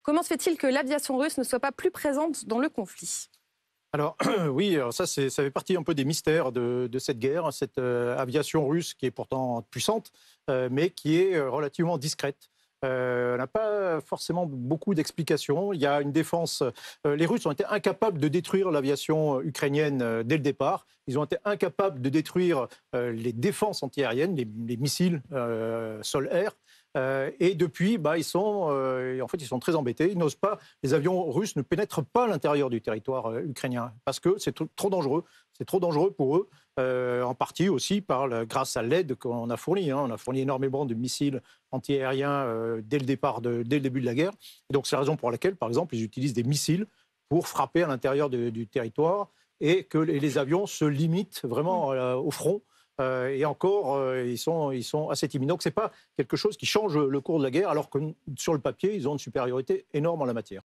Comment se fait-il que l'aviation russe ne soit pas plus présente dans le conflit? Alors oui, alors ça, ça fait partie un peu des mystères de cette guerre, cette aviation russe qui est pourtant puissante, mais qui est relativement discrète. On n'a pas forcément beaucoup d'explications. Il y a une défense. Les Russes ont été incapables de détruire l'aviation ukrainienne dès le départ. Ils ont été incapables de détruire les défenses antiaériennes, les missiles sol-air. Et depuis, ils sont très embêtés. Ils n'osent pas. Les avions russes ne pénètrent pas à l'intérieur du territoire ukrainien parce que c'est trop dangereux. C'est trop dangereux pour eux, en partie aussi grâce à l'aide qu'on a fournie. On a fourni énormément de missiles antiaériens dès le début de la guerre. Et donc c'est la raison pour laquelle, par exemple, ils utilisent des missiles pour frapper à l'intérieur du territoire et que les avions se limitent vraiment au front. Et encore, ils sont assez timides. Donc, ce n'est pas quelque chose qui change le cours de la guerre, alors que sur le papier, ils ont une supériorité énorme en la matière.